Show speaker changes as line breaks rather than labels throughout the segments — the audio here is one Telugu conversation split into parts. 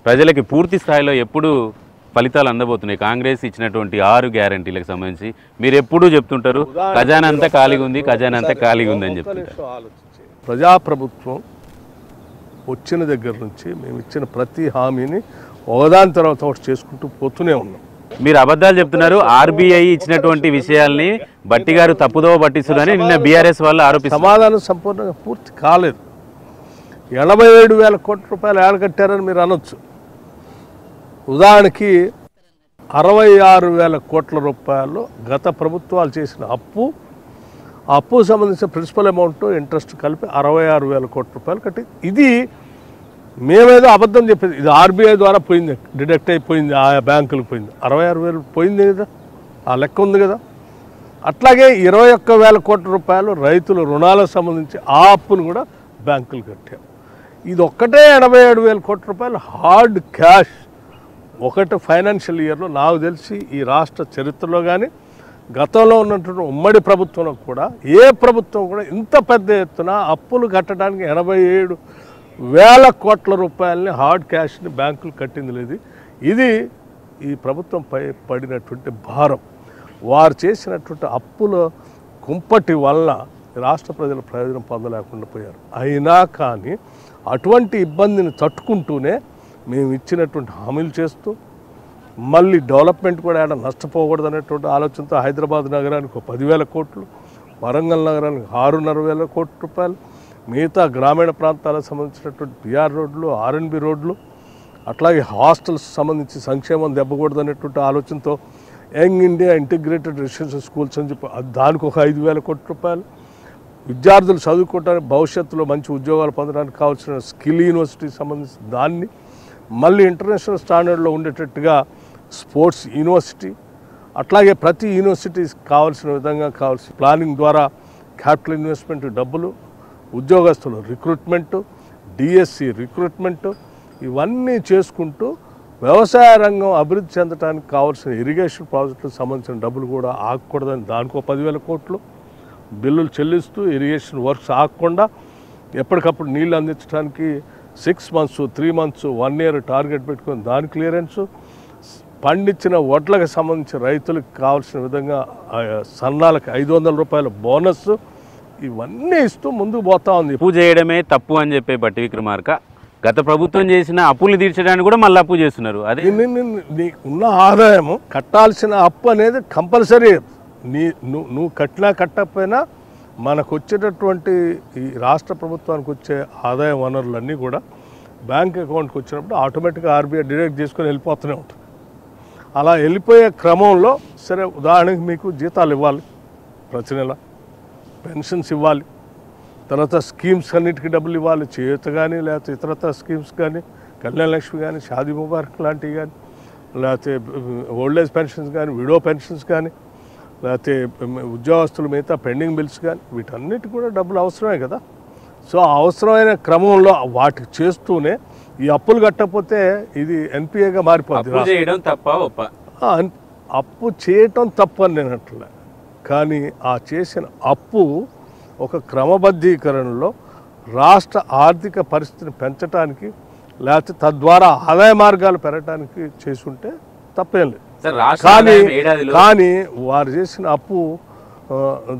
ప్రజలకి పూర్తి స్థాయిలో ఎప్పుడు ఫలితాలు అందబోతున్నాయి? కాంగ్రెస్ ఇచ్చినటువంటి 6 గ్యారంటీలకు సంబంధించి మీరు ఎప్పుడూ చెప్తుంటారు ఖజానా అంతా ఖాళీగా ఉంది, ఖజానా అంతా ఖాళీగా ఉంది అని చెప్తుంటారు.
ప్రజాప్రభుత్వం వచ్చిన దగ్గర నుంచి మేము ఇచ్చిన ప్రతి హామీని ఒకదాని తర్వాత ఒకటి చేసుకుంటూ పోతూనే ఉన్నాం.
మీరు అబద్ధాలు చెప్తున్నారు. ఆర్బీఐ ఇచ్చినటువంటి విషయాల్ని బట్టి గారు తప్పుదోవ పట్టిస్తున్నారని నిన్న బీఆర్ఎస్ వాళ్ళు ఆరోపిస్తున్నారు.
సమాధానం సంపూర్ణంగా పూర్తి కాలేదు. 87,000 కోట్ల రూపాయలు ఏడగట్టారని మీరు అనొచ్చు. ఉదాహరణకి 66,000 కోట్ల రూపాయలు గత ప్రభుత్వాలు చేసిన అప్పు సంబంధించిన ప్రిన్సిపల్ అమౌంట్ ఇంట్రెస్ట్ కలిపి 66,000 కోట్ల రూపాయలు కట్టి, ఇది మేమేదో అబద్ధం చెప్పేది, ఇది ఆర్బీఐ ద్వారా పోయింది, డిడక్ట్ అయిపోయింది, ఆ బ్యాంకులకు పోయింది. 66,000 పోయింది కదా, ఆ లెక్క ఉంది కదా. అట్లాగే 21,000 కోట్ల రూపాయలు రైతుల రుణాలకు సంబంధించి ఆ అప్పును కూడా బ్యాంకులు కట్టాం. ఇది ఒక్కటే 87,000 కోట్ల రూపాయలు హార్డ్ క్యాష్. ఒకటి ఫైనాన్షియల్ ఇయర్లో నాకు తెలిసి ఈ రాష్ట్ర చరిత్రలో కానీ గతంలో ఉన్నటువంటి ఉమ్మడి ప్రభుత్వంలో కూడా ఏ ప్రభుత్వం కూడా ఇంత పెద్ద ఎత్తున అప్పులు కట్టడానికి 87,000 కోట్ల రూపాయలని హార్డ్ క్యాష్ని బ్యాంకులు కట్టింది లేదు. ఇది ఈ ప్రభుత్వంపై పడినటువంటి భారం. వారు చేసినటువంటి అప్పుల కుంపటి వల్ల రాష్ట్ర ప్రజల ప్రయోజనం పొందలేకుండా పోయారు. అయినా కానీ అటువంటి ఇబ్బందిని తట్టుకుంటూనే మేము ఇచ్చినటువంటి హామీలు చేస్తూ మళ్ళీ డెవలప్మెంట్ కూడా ఏడా నష్టపోకూడదు అనేటువంటి ఆలోచనతో హైదరాబాద్ నగరానికి 10,000 కోట్లు, వరంగల్ నగరానికి 6,500 కోట్ల రూపాయలు, మిగతా గ్రామీణ ప్రాంతాలకు సంబంధించినటువంటి పిఆర్ రోడ్లు, ఆర్ఎన్బి రోడ్లు, అట్లాగే హాస్టల్స్ సంబంధించి సంక్షేమం దెబ్బకూడదు అనేటువంటి ఆలోచనతో young India integrated residential schools అని చెప్పి దానికి 5,000 కోట్ల రూపాయలు, విద్యార్థులు చదువుకోవడానికి భవిష్యత్తులో మంచి ఉద్యోగాలు పొందడానికి కావాల్సిన స్కిల్ యూనివర్సిటీ సంబంధించి దాన్ని మళ్ళీ ఇంటర్నేషనల్ స్టాండర్డ్లో ఉండేటట్టుగా స్పోర్ట్స్ యూనివర్సిటీ, అట్లాగే ప్రతి యూనివర్సిటీస్ కావాల్సిన విధంగా కావాల్సిన ప్లానింగ్ ద్వారా క్యాపిటల్ ఇన్వెస్ట్మెంట్ డబ్బులు, ఉద్యోగస్తులు రిక్రూట్మెంటు, డిఎస్సి రిక్రూట్మెంటు, ఇవన్నీ చేసుకుంటూ వ్యవసాయ రంగం అభివృద్ధి చెందడానికి కావాల్సిన ఇరిగేషన్ ప్రాజెక్టులకు సంబంధించిన డబ్బులు కూడా ఆగకూడదని దానికో 10,000 కోట్లు బిల్లులు చెల్లిస్తూ ఇరిగేషన్ వర్క్స్ ఆగకుండా ఎప్పటికప్పుడు నీళ్ళు అందించడానికి 6 months, 3 months, 1 year టార్గెట్ పెట్టుకొని దాని క్లియరెన్సు, పండించిన వడ్లకు సంబంధించి రైతులకు కావాల్సిన విధంగా సన్నాలకు 500 రూపాయల బోనస్, ఇవన్నీ ఇస్తూ ముందుకు పోతా ఉంది.
అప్పు చేయడమే తప్పు అని చెప్పే బట్టి విక్రమార్క గత ప్రభుత్వం చేసిన అప్పులు తీర్చడానికి కూడా మళ్ళీ అప్పు చేస్తున్నారు. అదే
ఉన్న ఆదాయము కట్టాల్సిన అప్పు అనేది కంపల్సరీ. నువ్వు కట్టినా కట్టకపోయినా మనకు వచ్చేటటువంటి ఈ రాష్ట్ర ప్రభుత్వానికి వచ్చే ఆదాయ వనరులన్నీ కూడా బ్యాంక్ అకౌంట్కి వచ్చినప్పుడు ఆటోమేటిక్గా ఆర్బీఐ డిడక్ట్ చేసుకొని వెళ్ళిపోతూనే ఉంటుంది. అలా వెళ్ళిపోయే క్రమంలో సరే ఉదాహరణకి మీకు జీతాలు ఇవ్వాలి, ప్రతి నెల పెన్షన్స్ ఇవ్వాలి, తర్వాత స్కీమ్స్ అన్నిటికీ డబ్బులు ఇవ్వాలి, చేయూత కానీ లేకపోతే ఇతరత్ర స్కీమ్స్ కానీ, కళ్యాణ లక్ష్మి కానీ, షాదీ ముబారక్ లాంటివి కానీ, లేకపోతే ఓల్డ్ ఏజ్ పెన్షన్స్ కానీ, విడో పెన్షన్స్ కానీ, లేకపోతే ఉద్యోగస్తులు మిగతా పెండింగ్ బిల్స్ కానీ, వీటన్నిటి కూడా డబ్బులు అవసరమే కదా. సో అవసరమైన క్రమంలో వాటికి చేస్తూనే ఈ అప్పులు కట్టకపోతే ఇది ఎన్పిఏగా మారిపోతుంది. అప్పు చేయటం తప్పు అని నేను అంటున్నా, కానీ ఆ చేసిన అప్పు ఒక క్రమబద్ధీకరణలో రాష్ట్ర ఆర్థిక పరిస్థితిని పెంచడానికి లేకపోతే తద్వారా ఆదాయ మార్గాలు పెరగడానికి చేసుంటే తప్పేం లేదు. కానీ వారు చేసిన అప్పు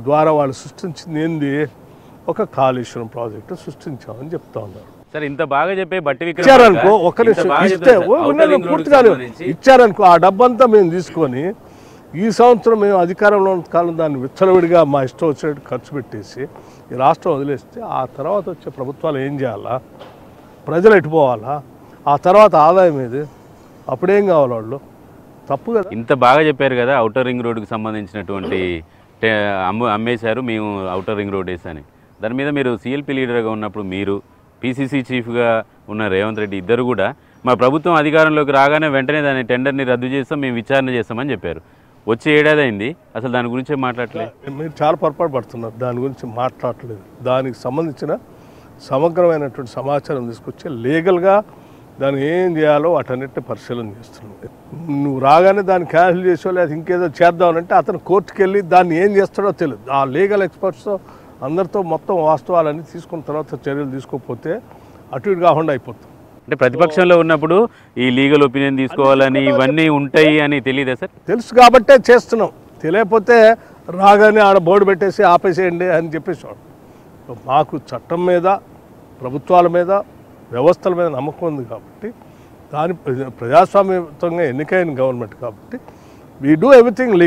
ద్వారా వాళ్ళు సృష్టించింది ఏంది, ఒక కాళేశ్వరం ప్రాజెక్టు సృష్టించామని చెప్తా ఉన్నారు.
సార్ ఇంత బాగా చెప్పే బట్టి
ఇచ్చారనుకో, ఒక నిమిషం ఇస్తే పూర్తిగా ఇచ్చారనుకో, ఆ డబ్బంతా మేము తీసుకొని ఈ సంవత్సరం మేము అధికారంలో ఉన్న కాలం దాన్ని విచ్చలవిడిగా మా ఇష్టం వచ్చినట్టు ఖర్చు పెట్టేసి ఈ రాష్ట్రం వదిలేస్తే ఆ తర్వాత వచ్చే ప్రభుత్వాలు ఏం చేయాలా, ప్రజలు ఎటుపోవాలా, ఆ తర్వాత ఆదాయం ఏది, అప్పుడేం కావాలి వాళ్ళు, తప్పు కదా.
ఇంత బాగా చెప్పారు కదా, ఔటర్ రింగ్ రోడ్డుకి సంబంధించినటువంటి అమ్మేశారు మేము ఔటర్ రింగ్ రోడ్ వేసాని, దాని మీద మీరు సిఎల్పి లీడర్గా ఉన్నప్పుడు మీరు పిసిసి చీఫ్గా ఉన్న రేవంత్ రెడ్డి ఇద్దరు కూడా మా ప్రభుత్వం అధికారంలోకి రాగానే వెంటనే దాని టెండర్ని రద్దు చేస్తాం, మేము విచారణ చేస్తామని చెప్పారు. వచ్చే ఏడాది అయింది, అసలు దాని గురించే మాట్లాడలేదు.
మీరు చాలా పొరపాటు పడుతున్నారు, దాని గురించి మాట్లాడలేదు. దానికి సంబంధించిన సమగ్రమైనటువంటి సమాచారం తీసుకొచ్చి లీగల్గా దాన్ని ఏం చేయాలో వాటన్నిటిని పరిశీలన చేస్తున్నాం. నువ్వు రాగానే దాన్ని క్యాన్సిల్ చేసో లేదా ఇంకేదో చేద్దామనంటే అతను కోర్టుకు వెళ్ళి దాన్ని ఏం చేస్తాడో తెలియదు. ఆ లీగల్ ఎక్స్పర్ట్స్తో అందరితో మొత్తం వాస్తవాలన్నీ తీసుకున్న తర్వాత చర్యలు తీసుకోకపోతే అటు ఇటు కాకుండా అయిపోతుంది.
అంటే ప్రతిపక్షంలో ఉన్నప్పుడు ఈ లీగల్ ఒపీనియన్ తీసుకోవాలని ఇవన్నీ ఉంటాయి అని తెలియదా సార్?
తెలుసు కాబట్టే చేస్తున్నాం. తెలియకపోతే రాగానే ఆడ బోర్డు పెట్టేసి ఆపేసేయండి అని చెప్పేసాడు. మాకు చట్టం మీద, ప్రభుత్వాల మీద, వ్యవస్థల మీద నమ్మకం ఉంది కాబట్టి, దాని ప్రజాస్వామ్యతంగా ఎన్నికైన గవర్నమెంట్ కాబట్టి వీ డూ ఎవ్రీథింగ్ లీగల్.